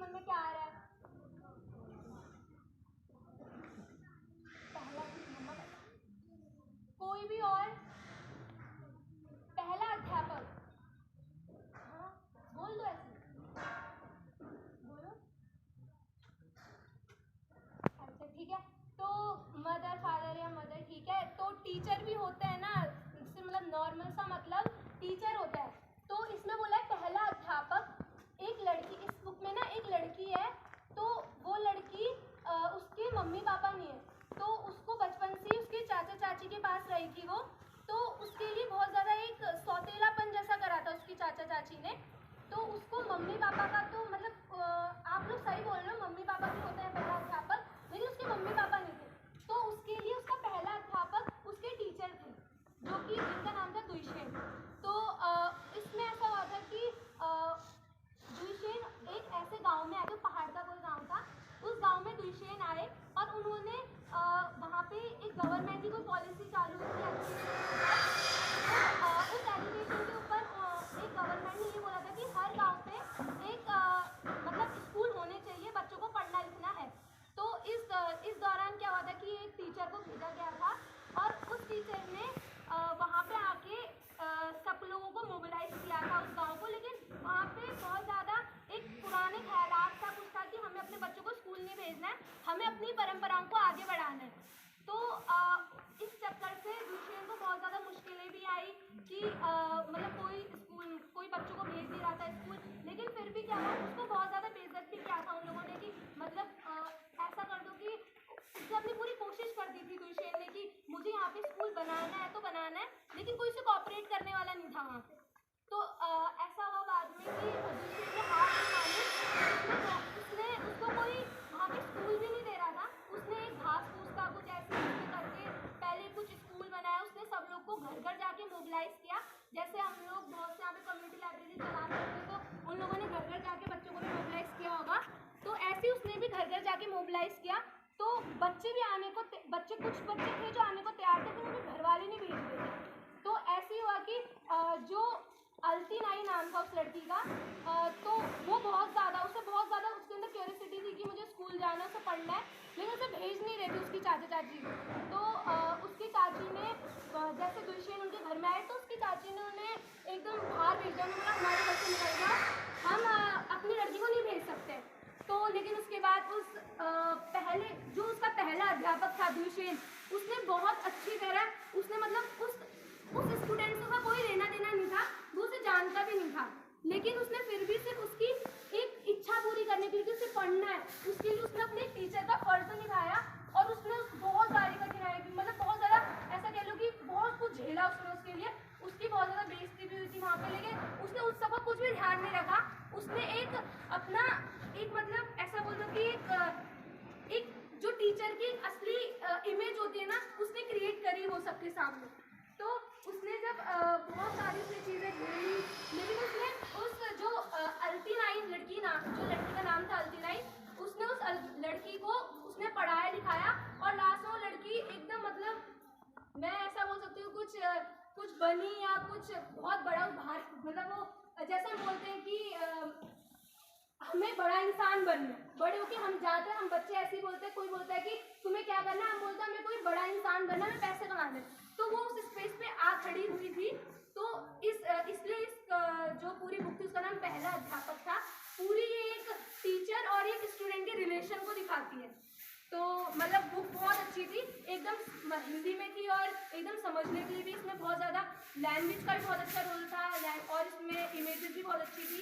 मन में क्या आ रहा है? पहला कोई भी और पहला अध्यापक, हाँ बोल दो ऐसे, बोलो। अच्छा ठीक है, तो मदर फादर या मदर, ठीक है। तो टीचर भी होता है ना, इससे मतलब नॉर्मल सा मतलब टीचर होता है। तो इसमें बोला है पहला अध्यापक। एक लड़की, इस बुक में ना एक लड़की है, तो वो लड़की उसके मम्मी पापा नहीं है, तो उसको बचपन से ही उसके चाचा चाची के पास रही थी वो, तो उसके लिए बहुत ज़्यादा एक सौतेलापन जैसा करा था उसकी चाचा चाची ने। तो उसको मम्मी पापा का तो मतलब आप लोग सही बोल रहे हो, मम्मी पापा भी होते हैं पहला अध्यापक, लेकिन उसके मम्मी पापा नहीं थे। तो उसके लिए उसका पहला अध्यापक उसके टीचर थे, जो कि जिनका नाम था दुष्येन। तो इसमें ऐसा हुआ था कि दुष्येन एक ऐसे गांव में आए, तो पहाड़ का कोई गांव था, उस गांव में दुष्येन आए और उन्होंने वहाँ पे एक गवर्नमेंट की कोई पॉलिसी चालू हुई थी एजुकेशन के ऊपर। उस एजुकेशन के ऊपर एक गवर्नमेंट ने ये बोला था कि हर गांव पे एक मतलब स्कूल होने चाहिए, बच्चों को पढ़ना लिखना है। तो इस दौरान क्या हुआ था कि एक टीचर को भेजा गया था और उस टीचर ने वहाँ पे आके सब लोगों को मोबिलाइज किया था उस गांव को। लेकिन वहाँ पे बहुत ज़्यादा एक पुराने ख्यालात था, कुछ था कि हमें अपने बच्चों को स्कूल नहीं भेजना है, हमें अपनी परंपराओं को आगे बढ़ाना है। तो इस चक्कर से दुष्यंत को बहुत ज़्यादा मुश्किलें भी आई कि मतलब कोई बच्चों को भेज नहीं रहा था स्कूल। लेकिन फिर भी क्या हुआ, उसको बहुत ज़्यादा बेइज्जत भी किया था उन लोगों ने कि मतलब ऐसा कर दो कि उसने अपनी पूरी कोशिश कर दी थी दुष्यंत ने कि मुझे यहाँ पे स्कूल बनाना है तो बनाना है, लेकिन कोई उसे कोऑपरेट करने वाला नहीं था वहाँ पे। तो ऐसा हुआ बाद में कि दुष्यंत ने हार नहीं मानी, उसने उसको कोई वहाँ पे स्कूल भी नहीं दे रहा था। उसने एक घास फूस का कुछ ऐसे करके पहले कुछ स्कूल बनाया, उसने सब लोग को घर घर जाके मोबिलाइज किया। जैसे हम लोग बहुत से यहाँ पे कम्युनिटी लाइब्रेरी चलाते थे, तो उन लोगों ने घर घर जाके बच्चों को भी मोबिलाइज किया होगा, तो ऐसे ही उसने भी घर घर जाके मोबिलाइज किया। तो बच्चे भी आने को, कुछ बच्चे थे जो आने को तैयार थे, फिर उनके घर वाले नहीं भेज रहे थे। तो ऐसे ही हुआ कि जो अल्तिनाई नाम था उस लड़की का, तो वो उसे बहुत ज़्यादा उसके अंदर क्यूरियोसिटी थी कि मुझे स्कूल जाना है, उसे पढ़ना है, लेकिन उसे भेज नहीं रहे थे उसकी चाचा चाची। तो उसकी चाची ने जैसे दुष्यंत उनके घर में आए, तो उसकी चाची ने उन्हें एकदम बाहर भेज दिया। उन्होंने बोला हमारे घर से निकल जाओ, हम अपनी लड़की को नहीं भेज सकते। तो लेकिन उसके बाद उसका पहला अध्यापक था दुष्यंत, उसने बहुत अच्छी तरह उसने मतलब उस स्टूडेंट से कोई लेना देना नहीं था, वो उसे जानता भी नहीं था, लेकिन उसने फिर भी सिर्फ उसकी एक इच्छा पूरी करने के लिए, उसे पढ़ना है, उसके लिए उसने अपने टीचर का फर्ज निभाया। और उसने बहुत सारी कठिनाई की, मतलब बहुत ज़्यादा ऐसा कह लो कि बहुत कुछ झेला उसने उसके लिए, उसकी बहुत ज़्यादा बेइज्जती भी हुई थी वहाँ पे, लेकिन उसने उस सब कुछ भी ध्यान नहीं रखा। उसने एक अपना एक मतलब ऐसा बोल दो कि एक जो टीचर की असली इमेज होती है ना, उसने क्रिएट करी वो सबके सामने। तो उसने जब बहुत सारी उसने चीज़ें झेली, लेकिन उसने उस जो अल्तिनाई जो लड़की का नाम था अल्तिनाई, उसने उस लड़की को उसने पढ़ाया लिखाया, और लास्ट में वो लड़की एकदम मतलब मैं ऐसा बोल सकती हूँ कुछ बनी या कुछ बहुत बड़ा बाहर, मतलब वो जैसा बोलते हैं कि हमें बड़ा इंसान बनना है, बड़े होके हम जाते हैं, हम बच्चे ऐसे ही बोलते हैं, कोई बोलता है कि तुम्हें क्या करना है, हम बोलते हैं हमें कोई बड़ा इंसान बनना है, हमें पैसे कमाने हैं। तो वो उस स्पेस पे आ खड़ी हुई थी। तो इसलिए जो पूरी बुक थी उसका नाम पहला अध्यापक था। पूरी ये एक टीचर और एक स्टूडेंट के रिलेशन को दिखाती है। तो मतलब बुक बहुत अच्छी थी, एकदम हिंदी में थी और एकदम समझने के लिए भी इसमें बहुत ज़्यादा लैंग्वेज का भी बहुत अच्छा रोल था, और इसमें इमेजेस भी बहुत अच्छी थी।